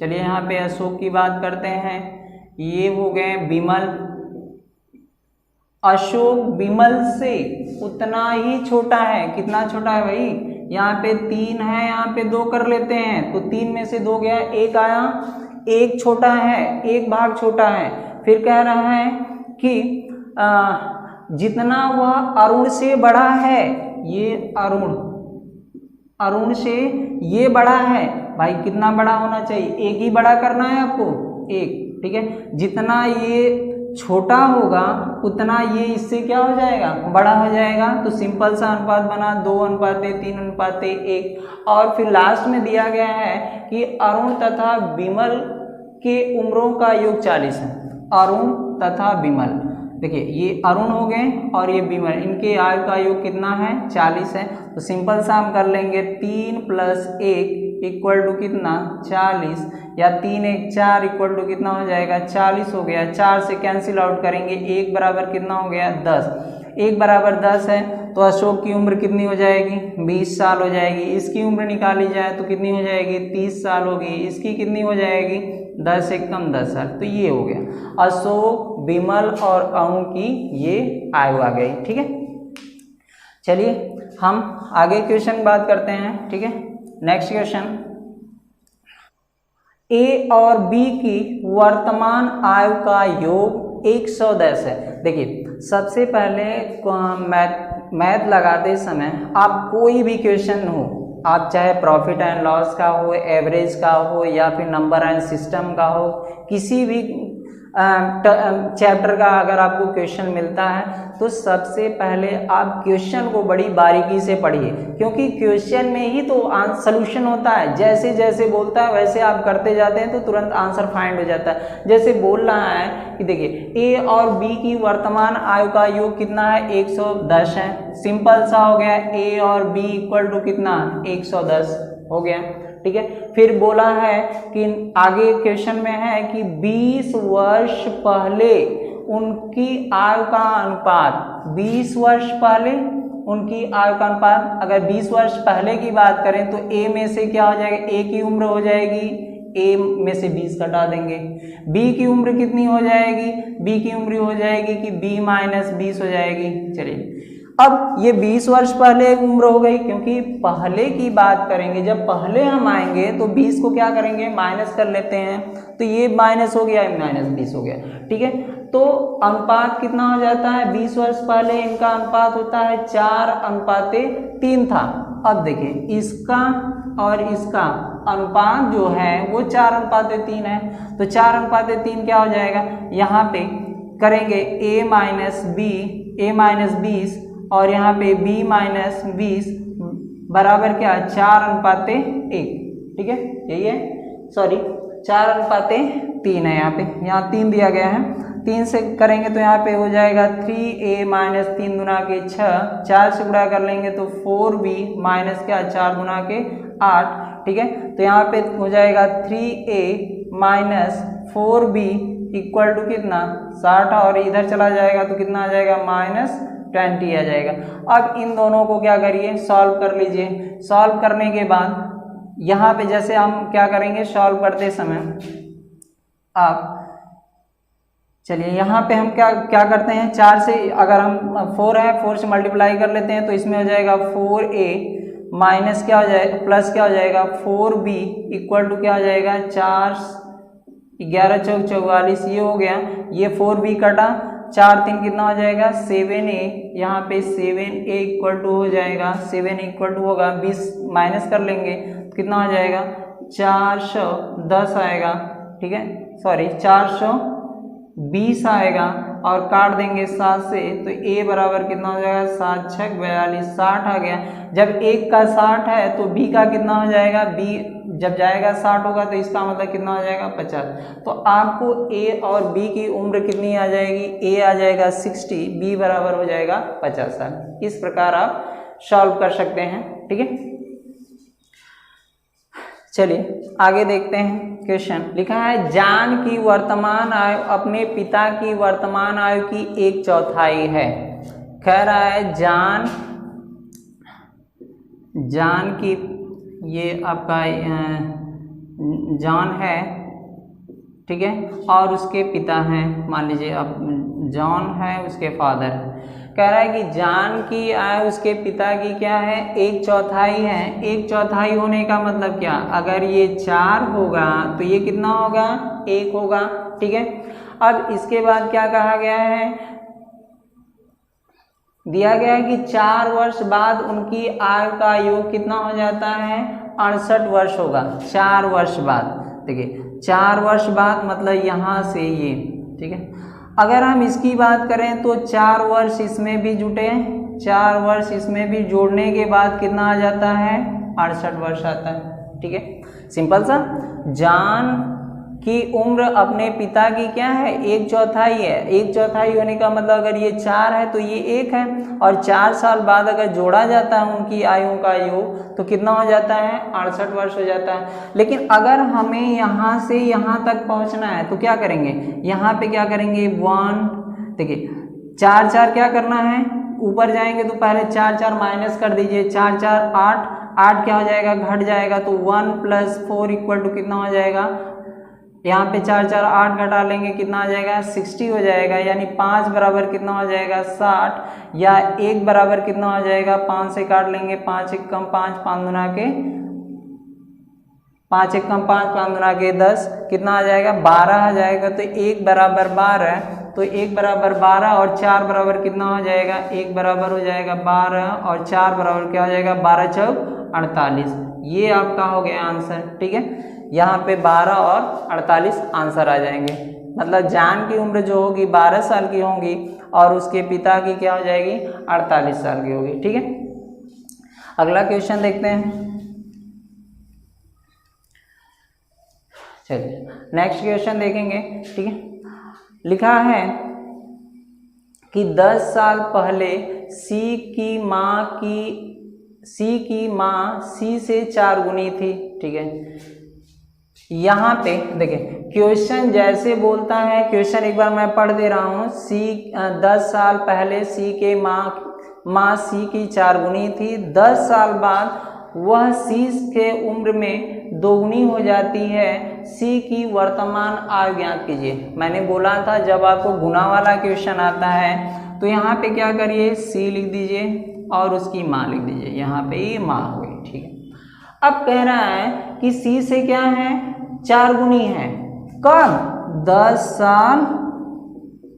चलिए यहाँ पे अशोक की बात करते हैं, ये हो गए विमल। अशोक विमल से उतना ही छोटा है, कितना छोटा है भाई, यहाँ पे 3 है, यहाँ पे 2 कर लेते हैं, तो 3 में से 2 गया, 1 आया, 1 छोटा है, 1 भाग छोटा है। फिर कह रहा है कि जितना वह अरुण से बड़ा है, ये अरुण से ये बड़ा है, भाई कितना बड़ा होना चाहिए, 1 ही बड़ा करना है आपको, 1। ठीक है, जितना ये छोटा होगा उतना ये इससे क्या हो जाएगा, बड़ा हो जाएगा। तो सिंपल सा अनुपात बना, 2:3:1। और फिर लास्ट में दिया गया है कि अरुण तथा विमल के उम्रों का योग 40 है। अरुण तथा विमल, देखिए ये अरुण हो गए और ये विमल, इनके आयु का योग कितना है, 40 है। तो सिंपल सा हम कर लेंगे, 3 + 1 इक्वल टू कितना, 40, या 3 × 1 = 4 इक्वल टू कितना हो जाएगा, 40 हो गया। 4 से कैंसिल आउट करेंगे, 1 बराबर कितना हो गया, 10। 1 बराबर 10 है, तो अशोक की उम्र कितनी हो जाएगी, 20 साल हो जाएगी। इसकी उम्र निकाली जाए तो कितनी हो जाएगी, 30 साल होगी। इसकी कितनी हो जाएगी, 10 × 1 = 10 साल। तो ये हो गया अशोक, विमल और अरुण की ये आयु आ गई। ठीक है, चलिए हम आगे क्वेश्चन बात करते हैं। ठीक है, नेक्स्ट क्वेश्चन, ए और बी की वर्तमान आयु का योग 110 है। देखिए सबसे पहले मैथ लगाते समय आप कोई भी क्वेश्चन हो, आप चाहे प्रॉफिट एंड लॉस का हो, एवरेज का हो, या फिर नंबर एंड सिस्टम का हो, किसी भी चैप्टर का अगर आपको क्वेश्चन मिलता है तो सबसे पहले आप क्वेश्चन को बड़ी बारीकी से पढ़िए, क्योंकि क्वेश्चन में ही तो सलूशन होता है। जैसे जैसे बोलता है वैसे आप करते जाते हैं तो तुरंत आंसर फाइंड हो जाता है। जैसे बोल रहा है कि देखिए ए और बी की वर्तमान आयु का योग कितना है, 110 है। सिंपल सा हो गया, ए और बी इक्वल टू कितना, 110 हो गया। ठीक है, फिर बोला है कि आगे क्वेश्चन में है कि 20 वर्ष पहले उनकी आयु का अनुपात, 20 वर्ष पहले उनकी आयु का अनुपात, अगर 20 वर्ष पहले की बात करें तो ए में से क्या हो जाएगा, ए की उम्र हो जाएगी, ए में से 20 घटा देंगे। बी की उम्र कितनी हो जाएगी, बी की उम्र हो जाएगी कि b - 20 हो जाएगी। चलिए अब ये 20 वर्ष पहले उम्र हो गई, क्योंकि पहले की बात करेंगे, जब पहले हम आएंगे तो 20 को क्या करेंगे, माइनस कर लेते हैं, तो ये माइनस हो गया, -20 हो गया। ठीक है, तो अनुपात कितना हो जाता है, 20 वर्ष पहले इनका अनुपात होता है 4:3 था। अब देखिए इसका और इसका अनुपात जो है वो 4:3 है, तो 4:3 क्या हो जाएगा, यहाँ पे करेंगे a - 20 और यहाँ पे b - 20 बराबर क्या, 4:1। ठीक है, यही है, सॉरी 4:3 है, यहाँ 3 दिया गया है। 3 से करेंगे तो यहाँ पे हो जाएगा 3a - 3 दूना के 6, 4 से गुणा कर लेंगे तो 4b माइनस क्या, 4 दूना के 8। ठीक है, तो यहाँ पे हो जाएगा 3a - 4b इक्वल टू कितना, 60, और इधर चला जाएगा तो कितना आ जाएगा, -20 आ जाएगा। अब इन दोनों को क्या करिए, सॉल्व कर लीजिए। सॉल्व करने के बाद यहाँ पे जैसे हम क्या करेंगे, सॉल्व करते समय आप चलिए यहाँ पे हम क्या क्या करते हैं, 4 से अगर हम 4 है 4 से मल्टीप्लाई कर लेते हैं तो इसमें हो जाएगा 4a माइनस क्या हो जाएगा प्लस क्या हो जाएगा 4b इक्वल टू क्या हो जाएगा 4 11 चौक 44 ये हो गया। ये 4b कटा 4 3 कितना हो जाएगा 7a, यहाँ पे 7a इक्वल टू हो जाएगा 7 इक्वल टू होगा 20 माइनस कर लेंगे तो कितना हो जाएगा 410 आएगा, ठीक है सॉरी 420 आएगा और काट देंगे 7 से तो a बराबर कितना हो जाएगा 7 6 42 60 आ गया। जब 1 का 60 है तो b का कितना हो जाएगा, b जब जाएगा 60 होगा तो इसका मतलब कितना हो जाएगा 50। तो आपको a और b की उम्र कितनी आ जाएगी, a आ जाएगा 60, b बराबर हो जाएगा 50 साल। इस प्रकार आप सॉल्व कर सकते हैं, ठीक है। चलिए आगे देखते हैं क्वेश्चन। लिखा है जॉन की वर्तमान आयु अपने पिता की वर्तमान आयु की 1/4 है। कह रहा है जॉन की, ये आपका जॉन है, ठीक है, और उसके पिता हैं, मान लीजिए अब जॉन है उसके फादर। कह रहा है कि जॉन की आयु उसके पिता की क्या है 1/4 है। 1/4 होने का मतलब क्या, अगर ये 4 होगा तो ये कितना होगा 1 होगा, ठीक है। अब इसके बाद क्या कहा गया है, दिया गया है कि 4 वर्ष बाद उनकी आयु का योग कितना हो जाता है 68 वर्ष होगा। 4 वर्ष बाद, देखिए 4 वर्ष बाद मतलब यहाँ से ये, ठीक है। अगर हम इसकी बात करें तो 4 वर्ष इसमें भी जुटे, 4 वर्ष इसमें भी जोड़ने के बाद कितना आ जाता है 68 वर्ष आता है, ठीक है। सिंपल सा, जॉन की उम्र अपने पिता की क्या है 1/4 है। 1/4 होने का मतलब अगर ये 4 है तो ये 1 है, और 4 साल बाद अगर जोड़ा जाता है उनकी आयु का योग तो कितना हो जाता है 68 वर्ष हो जाता है। लेकिन अगर हमें यहाँ से यहाँ तक पहुँचना है तो क्या करेंगे, यहाँ पे क्या करेंगे 1, देखिए 4 4 क्या करना है, ऊपर जाएंगे तो पहले 4 4 माइनस कर दीजिए, 4 4 8, 8 क्या हो जाएगा घट जाएगा तो 1 + 4 इक्वल टू कितना हो जाएगा, यहाँ पे 4 4 8 घटा लेंगे कितना आ जाएगा 60 हो जाएगा। यानी 5 बराबर कितना हो जाएगा 60, या 1 बराबर कितना हो जाएगा 5 से काट लेंगे, 5 1 कम 5 5 गुना के 5 1 कम 5 5 गुना के 10 कितना आ जाएगा 12 आ जाएगा। तो 1 बराबर 12, तो 1 बराबर 12 और 4 बराबर कितना हो जाएगा, 1 बराबर हो जाएगा 12 और 4 बराबर क्या हो जाएगा 12 चौक 48। ये आपका हो गया आंसर, ठीक है। यहाँ पे 12 और 48 आंसर आ जाएंगे। मतलब जॉन की उम्र जो होगी 12 साल की होगी और उसके पिता की क्या हो जाएगी 48 साल की होगी, ठीक है। अगला क्वेश्चन देखते हैं। चलिए नेक्स्ट क्वेश्चन देखेंगे, ठीक है। लिखा है कि 10 साल पहले सी की माँ सी से 4 गुनी थी, ठीक है। यहाँ पे देखिए क्वेश्चन जैसे बोलता है, क्वेश्चन एक बार मैं पढ़ दे रहा हूँ। 10 साल पहले सी के माँ सी की 4 गुनी थी, 10 साल बाद वह सी के उम्र में 2 गुनी हो जाती है। सी की वर्तमान आयु ज्ञात कीजिए। मैंने बोला था जब आपको गुना वाला क्वेश्चन आता है तो यहाँ पे क्या करिए सी लिख दीजिए और उसकी माँ लिख दीजिए, यहाँ पे ये माँ हो गई, ठीक है। अब कह रहा है कि सी से क्या है 4 गुनी है, कब 10 साल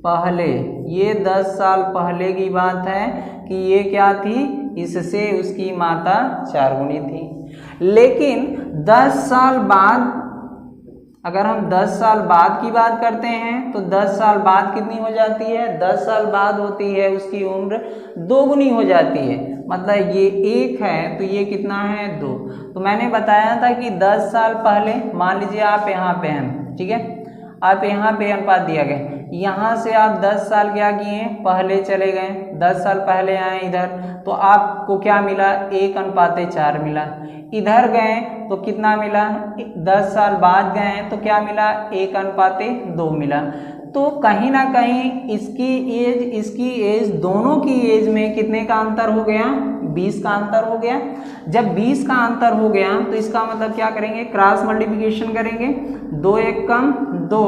पहले। ये 10 साल पहले की बात है कि ये क्या थी, इससे उसकी माता 4 गुनी थी। लेकिन 10 साल बाद, अगर हम 10 साल बाद की बात करते हैं तो 10 साल बाद कितनी हो जाती है, 10 साल बाद होती है उसकी उम्र 2 गुनी हो जाती है। मतलब ये 1 है तो ये कितना है 2। तो मैंने बताया था कि 10 साल पहले, मान लीजिए आप यहाँ पे हैं, ठीक है, आप यहाँ पे अनुपात दिया गया, यहाँ से आप 10 साल क्या किए पहले चले गए, 10 साल पहले आए इधर तो आपको क्या मिला 1:4 मिला। इधर गए तो कितना मिला, 10 साल बाद गए तो क्या मिला 1:2 मिला। तो कहीं ना कहीं इसकी एज दोनों की एज में कितने का अंतर हो गया, 20 का अंतर हो गया। जब 20 का अंतर हो गया तो इसका मतलब क्या करेंगे, क्रॉस मल्टीप्लिकेशन करेंगे, 2 एक कम 2,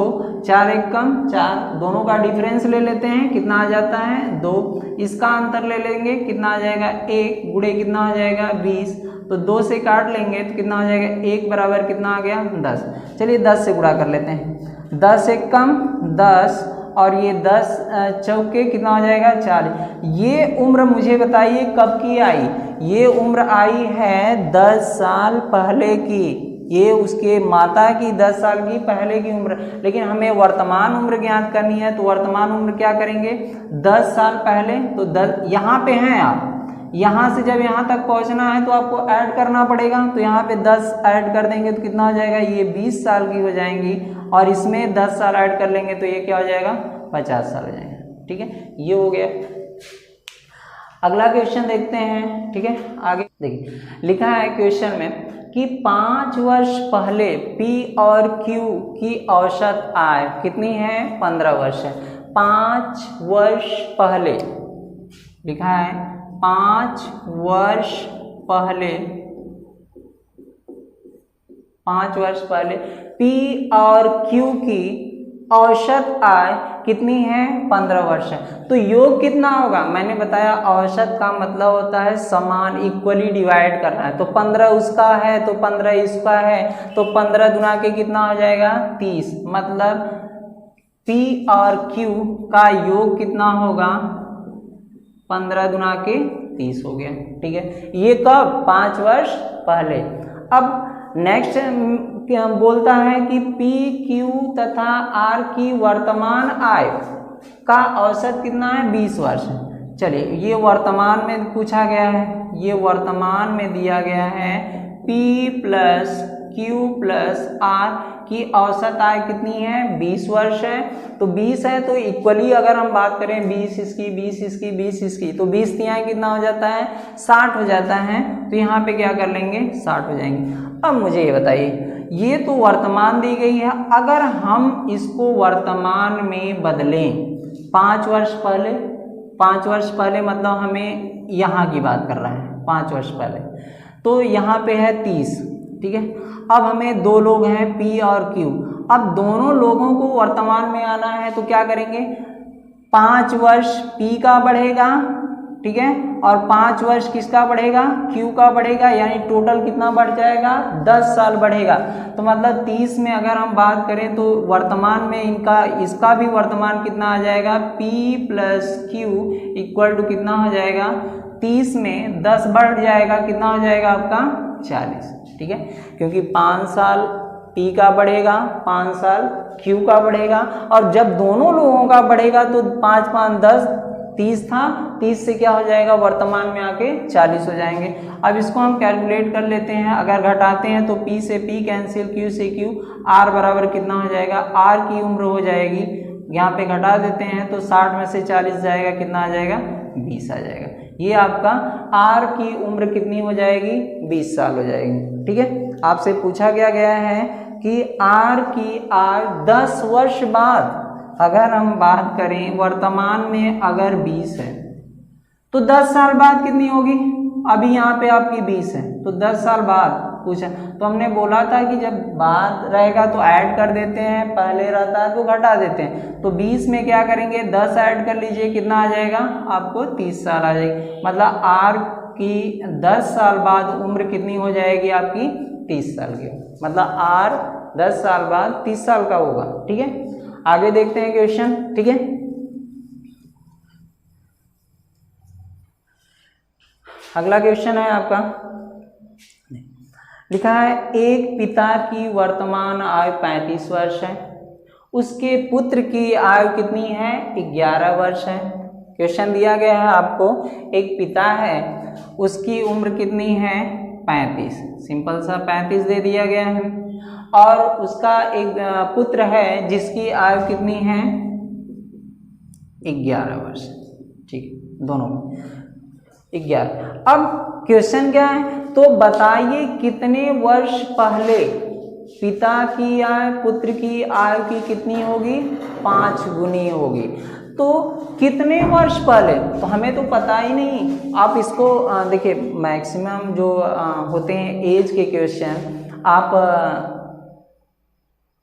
4 एक कम 4, दोनों का डिफरेंस ले लेते हैं, कितना आ जाता है 2। इसका अंतर ले लेंगे, कितना आ जाएगा 1 गुणे कितना आ जाएगा 20, तो 2 से काट लेंगे तो कितना हो जाएगा 1 बराबर कितना आ गया 10। चलिए 10 से गुणा कर लेते हैं, 10 एक कम 10 और ये 10 चौके कितना हो जाएगा 40। ये उम्र मुझे बताइए कब की आई, ये उम्र आई है 10 साल पहले की, ये उसके माता की 10 साल की पहले की उम्र। लेकिन हमें वर्तमान उम्र ज्ञात करनी है, तो वर्तमान उम्र क्या करेंगे 10 साल पहले, तो 10 यहाँ पे हैं आप, यहाँ से जब यहाँ तक पहुँचना है तो आपको ऐड करना पड़ेगा, तो यहाँ पे 10 ऐड कर देंगे तो कितना हो जाएगा, ये 20 साल की हो जाएंगी, और इसमें 10 साल ऐड कर लेंगे तो ये क्या हो जाएगा 50 साल हो जाएगा। ठीक है, ये हो गया। अगला क्वेश्चन देखते हैं। ठीक है, आगे देखिए लिखा है क्वेश्चन में कि 5 वर्ष पहले P और Q की औसत आय कितनी है, 15 वर्ष है। 5 वर्ष पहले लिखा है, 5 वर्ष पहले, 5 वर्ष पहले P और Q की औसत आय कितनी है, 15 वर्ष है। तो योग कितना होगा, मैंने बताया औसत का मतलब होता है समान, इक्वली डिवाइड करना है। तो 15 उसका है तो 15 इसका है, तो 15 गुना के कितना हो जाएगा 30, मतलब P और Q का योग कितना होगा 15 गुना के 30 हो गया। ठीक है, ये कब, 5 वर्ष पहले। अब नेक्स्ट बोलता है कि P, Q तथा R की वर्तमान आय का औसत कितना है, 20 वर्ष है। चलिए ये वर्तमान में पूछा गया है, ये वर्तमान में दिया गया है P plus Q plus R की औसत आय कितनी है, 20 वर्ष है। तो 20 है तो इक्वली अगर हम बात करें 20 इसकी 20 इसकी 20 इसकी, तो 20 तिहाई कितना हो जाता है 60 हो जाता है। तो यहाँ पे क्या कर लेंगे 60 हो जाएंगे। अब मुझे ये बताइए, ये तो वर्तमान दी गई है, अगर हम इसको वर्तमान में बदलें 5 वर्ष पहले, 5 वर्ष पहले मतलब हमें यहाँ की बात कर रहा है 5 वर्ष पहले, तो यहाँ पे है 30। ठीक है, अब हमें 2 लोग हैं P और Q, अब दोनों लोगों को वर्तमान में आना है तो क्या करेंगे, 5 वर्ष P का बढ़ेगा, ठीक है, और 5 वर्ष किसका बढ़ेगा, Q का बढ़ेगा, यानी टोटल कितना बढ़ जाएगा 10 साल बढ़ेगा। तो मतलब 30 में अगर हम बात करें तो वर्तमान में इसका भी वर्तमान कितना आ जाएगा, P plus Q equal to कितना हो जाएगा, 30 में 10 बढ़ जाएगा, कितना हो जाएगा आपका 40। ठीक है, क्योंकि 5 साल P का बढ़ेगा, 5 साल Q का बढ़ेगा, और जब दोनों लोगों का बढ़ेगा तो 5 5 10 30 था, 30 से क्या हो जाएगा वर्तमान में आके 40 हो जाएंगे। अब इसको हम कैलकुलेट कर लेते हैं, अगर घटाते हैं तो P से P कैंसिल, Q से Q, R बराबर कितना हो जाएगा, R की उम्र हो जाएगी, यहाँ पे घटा देते हैं तो 60 में से 40 जाएगा, कितना आ जाएगा 20 आ जाएगा। ये आपका R की उम्र कितनी हो जाएगी, 20 साल हो जाएगी। ठीक है, आपसे पूछा गया है कि R की आयु 10 वर्ष बाद, अगर हम बात करें वर्तमान में अगर 20 है तो 10 साल बाद कितनी होगी, अभी यहाँ पे आपकी 20 है तो 10 साल बाद पूछा, तो हमने बोला था कि जब बाद रहेगा तो ऐड कर देते हैं, पहले रहता है तो घटा देते हैं। तो 20 में क्या करेंगे 10 ऐड कर लीजिए, कितना आ जाएगा आपको 30 साल आ जाएगी। मतलब R की 10 साल बाद उम्र कितनी हो जाएगी आपकी 30 साल की, मतलब R 10 साल बाद 30 साल का होगा। ठीक है, आगे देखते हैं क्वेश्चन। ठीक है, अगला क्वेश्चन है आपका, लिखा है एक पिता की वर्तमान आयु 35 वर्ष है, उसके पुत्र की आयु कितनी है 11 वर्ष है। क्वेश्चन दिया गया है आपको, एक पिता है उसकी उम्र कितनी है 35, सिंपल सा 35 दे दिया गया है, और उसका एक पुत्र है जिसकी आयु कितनी है 11 वर्ष। ठीक, दोनों 11। अब क्वेश्चन क्या है, तो बताइए कितने वर्ष पहले पिता की आय पुत्र की आयु की कितनी होगी, 5 गुनी होगी। तो कितने वर्ष पहले, तो हमें तो पता ही नहीं। आप इसको देखिए, मैक्सिमम जो होते हैं एज के क्वेश्चन आप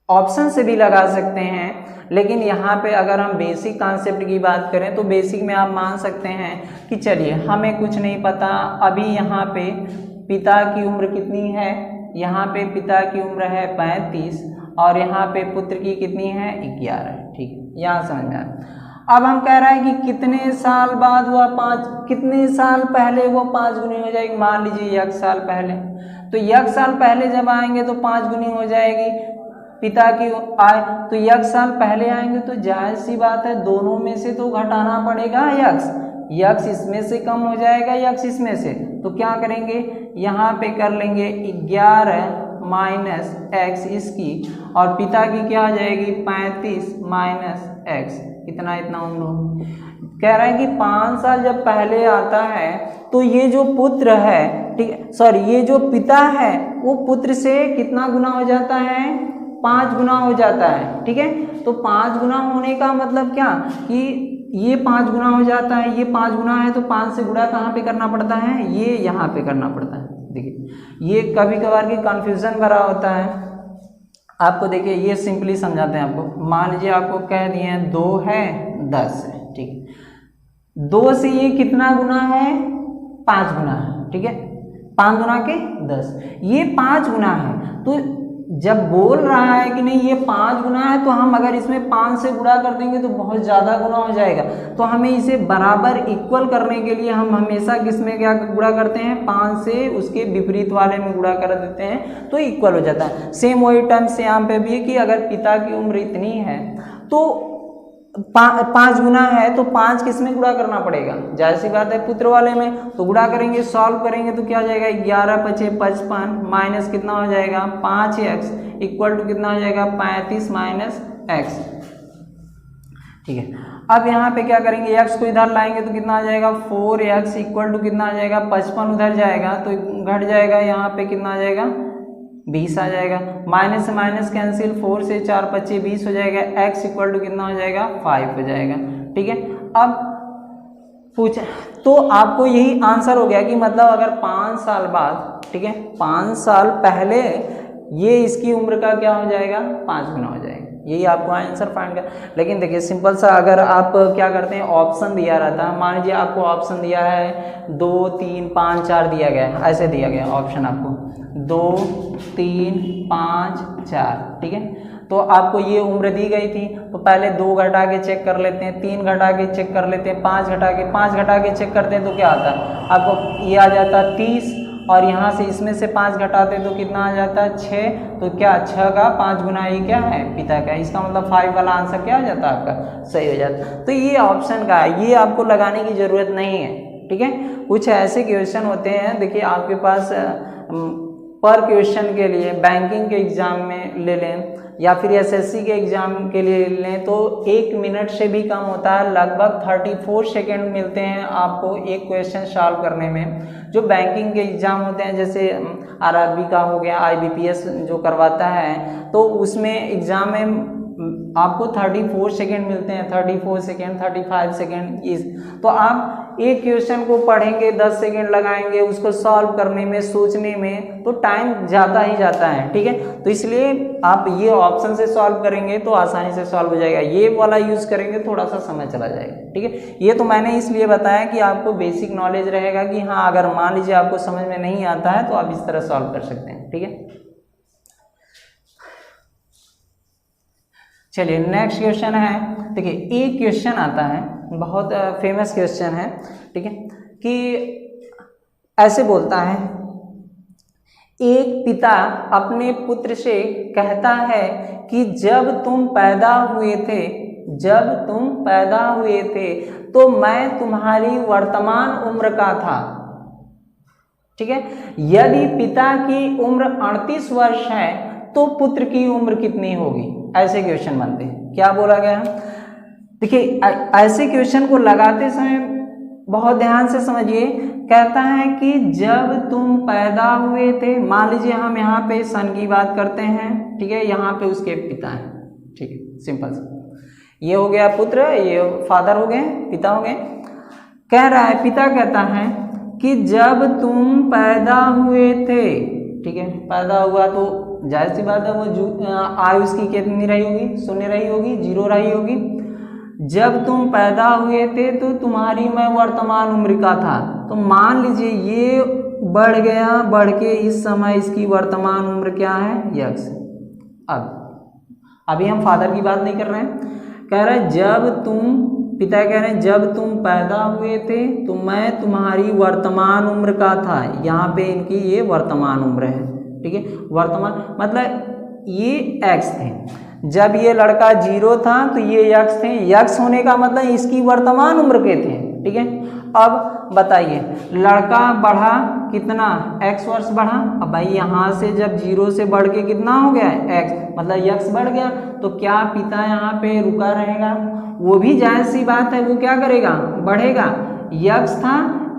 ऑप्शन से भी लगा सकते हैं, लेकिन यहाँ पे अगर हम बेसिक कॉन्सेप्ट की बात करें तो बेसिक में आप मान सकते हैं कि चलिए हमें कुछ नहीं पता, अभी यहाँ पे पिता की उम्र कितनी है, यहाँ पे पिता की उम्र है 35 और यहाँ पे पुत्र की कितनी है 11, ठीक है, यहाँ समझ में आया। अब हम कह रहे हैं कि कितने साल बाद वह 5, कितने साल पहले वो 5 गुनी हो जाएगी, मान लीजिए 1 साल पहले, तो 1 साल पहले जब आएंगे तो 5 गुनी हो जाएगी पिता की आय, तो 1 साल पहले आएंगे तो जाहिर सी बात है दोनों में से तो घटाना पड़ेगा यक्स इसमें से कम हो जाएगा यक्स इसमें से, तो क्या करेंगे यहाँ पे कर लेंगे 11 माइनस एक्स इसकी, और पिता की क्या आ जाएगी 35 माइनस एक्स, इतना उम्र। कह रहा है कि 5 साल जब पहले आता है तो ये जो पुत्र है, ठीक है, सॉरी ये जो पिता है वो पुत्र से कितना गुना हो जाता है, 5 गुना हो जाता है, ठीक है। तो 5 गुना होने का मतलब क्या कि ये 5 गुना हो जाता है, ये 5 गुना है तो 5 से गुणा कहाँ पे करना पड़ता है, ये यहाँ पे करना पड़ता है। देखिए ये कभी कभार की कंफ्यूजन भरा होता है आपको। देखिए ये सिंपली समझाते हैं आपको। मान लीजिए आपको कह दिए हैं 2 है 10 है, ठीक है, 2 से ये कितना गुना है, 5 गुना है, ठीक है, 5 गुना के 10, ये 5 गुना है। तो जब बोल रहा है कि नहीं ये 5 गुना है, तो हम अगर इसमें 5 से गुणा कर देंगे तो बहुत ज़्यादा गुना हो जाएगा। तो हमें इसे बराबर इक्वल करने के लिए हम हमेशा किसमें क्या गुणा करते हैं, 5 से उसके विपरीत वाले में गुणा कर देते हैं तो इक्वल हो जाता है। सेम वही टर्म्स यहाँ पे भी है कि अगर पिता की उम्र इतनी है तो 5 गुना है तो 5 किस में गुणा करना पड़ेगा, जाहिर सी बात है पुत्र वाले में, तो गुणा करेंगे, सॉल्व करेंगे तो क्या हो जाएगा 11 पचे 55 माइनस कितना हो जाएगा 5x इक्वल टू कितना हो जाएगा 35 माइनस x, ठीक है। अब यहाँ पे क्या करेंगे, x को इधर लाएंगे तो कितना आ जाएगा 4x इक्वल टू कितना आ जाएगा 55 उधर जाएगा तो घट जाएगा, यहाँ पे कितना आ जाएगा 20 आ जाएगा, माइनस से माइनस कैंसिल, 4 से 4 25 20 हो जाएगा, x इक्वल टू कितना हो जाएगा 5 हो जाएगा, ठीक है। अब पूछ तो आपको यही आंसर हो गया कि मतलब अगर 5 साल बाद, ठीक है, 5 साल पहले ये इसकी उम्र का क्या हो जाएगा 5 गुना हो जाएगा, यही आपको आंसर फाइंड कर। लेकिन देखिए सिंपल सा, अगर आप क्या करते हैं ऑप्शन दिया रहता है, मान लीजिए आपको ऑप्शन दिया है 2 3 5 4 दिया गया है, ऐसे दिया गया ऑप्शन आपको 2 3 5 4, ठीक है, तो आपको ये उम्र दी गई थी, तो पहले 2 घटा के चेक कर लेते हैं, 3 घटा के चेक कर लेते हैं, 5 घटा के चेक करते हैं तो क्या आता है आपको, ये आ जाता है 30, और यहाँ से इसमें से 5 घटाते तो कितना आ जाता है 6, तो क्या 6 का 5 गुना ये क्या है पिता का, इसका मतलब 5 वाला आंसर क्या हो जाता है आपका सही हो जाता है। तो ये ऑप्शन का है, ये आपको लगाने की ज़रूरत नहीं है, ठीक है। कुछ ऐसे क्वेश्चन होते हैं, देखिए आपके पास पर क्वेश्चन के लिए बैंकिंग के एग्ज़ाम में ले लें या फिर एसएससी के एग्ज़ाम के लिए ले लें तो 1 मिनट से भी कम होता है, लगभग 34 सेकेंड मिलते हैं आपको एक क्वेश्चन सॉल्व करने में। जो बैंकिंग के एग्ज़ाम होते हैं जैसे आरआरबी का हो गया, आईबीपीएस जो करवाता है, तो उसमें एग्ज़ाम में आपको 34 सेकेंड मिलते हैं, 34 सेकेंड 35 सेकेंड इस, तो आप एक क्वेश्चन को पढ़ेंगे 10 सेकेंड लगाएंगे उसको सॉल्व करने में, सोचने में, तो टाइम जाता ही जाता है, ठीक है। तो इसलिए आप ये ऑप्शन से सॉल्व करेंगे तो आसानी से सॉल्व हो जाएगा, ये वाला यूज़ करेंगे थोड़ा सा समय चला जाएगा, ठीक है। ये तो मैंने इसलिए बताया कि आपको बेसिक नॉलेज रहेगा कि हाँ अगर मान लीजिए आपको समझ में नहीं आता है तो आप इस तरह सॉल्व कर सकते हैं, ठीक है। चलिए नेक्स्ट क्वेश्चन है, देखिए एक क्वेश्चन आता है बहुत फेमस क्वेश्चन है, ठीक है, कि ऐसे बोलता है, एक पिता अपने पुत्र से कहता है कि जब तुम पैदा हुए थे तो मैं तुम्हारी वर्तमान उम्र का था, ठीक है। यदि पिता की उम्र 38 वर्ष है तो पुत्र की उम्र कितनी होगी, ऐसे क्वेश्चन बनते हैं। क्या बोला गया, देखिए ऐसे क्वेश्चन को लगाते समय बहुत ध्यान से समझिए कहता है कि जब तुम पैदा हुए थे, मान लीजिए हम यहाँ पे सन की बात करते हैं, ठीक है, यहाँ पे उसके पिता हैं, ठीक है, सिंपल सा, ये हो गया पुत्र, ये फादर हो गए, पिता हो गए। कह रहा है, पिता कहता है कि जब तुम पैदा हुए थे, ठीक है, पैदा हुआ तो जाहिर सी बात है वो आयु उसकी कितनी रही होगी, 0 रही होगी, 0 रही होगी। जब तुम पैदा हुए थे तो तुम्हारी मैं वर्तमान उम्र का था, तो मान लीजिए ये बढ़ गया, बढ़ के इस समय इसकी वर्तमान उम्र क्या है, यक्स। अभी हम फादर की बात नहीं कर रहे हैं, कह रहे हैं जब तुम, पिता कह रहे हैं जब तुम पैदा हुए थे तो मैं तुम्हारी वर्तमान उम्र का था, यहाँ पे इनकी ये वर्तमान उम्र है, ठीक है, वर्तमान मतलब ये एक्स थे, जब ये लड़का 0 था तो ये यक्स थे, यक्स होने का मतलब इसकी वर्तमान उम्र के थे, ठीक है। अब बताइए लड़का बढ़ा कितना, x वर्ष बढ़ा, अब भाई यहाँ से जब 0 से बढ़ के कितना हो गया x, मतलब यक्स बढ़ गया, तो क्या पिता यहाँ पे रुका रहेगा, वो भी जायज़ सी बात है, वो क्या करेगा, बढ़ेगा, यक्स था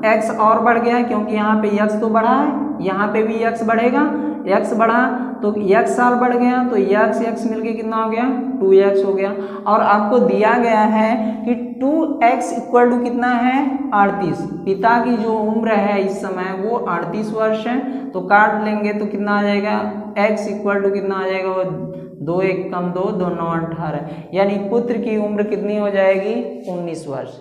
x और बढ़ गया क्योंकि यहाँ पे यक्स तो बढ़ा है, यहाँ पे भी यक्स बढ़ेगा, x बढ़ा तो x साल बढ़ गया, तो x मिलके कितना हो गया, 2x हो गया। और आपको दिया गया है कि 2x इक्वल टू कितना है, 38, पिता की जो उम्र है इस समय वो 38 वर्ष है, तो काट लेंगे तो कितना आ जाएगा, x इक्वल टू कितना आ जाएगा, वो 2 1 कम 2 2 9 18, यानी पुत्र की उम्र कितनी हो जाएगी, 19 वर्ष।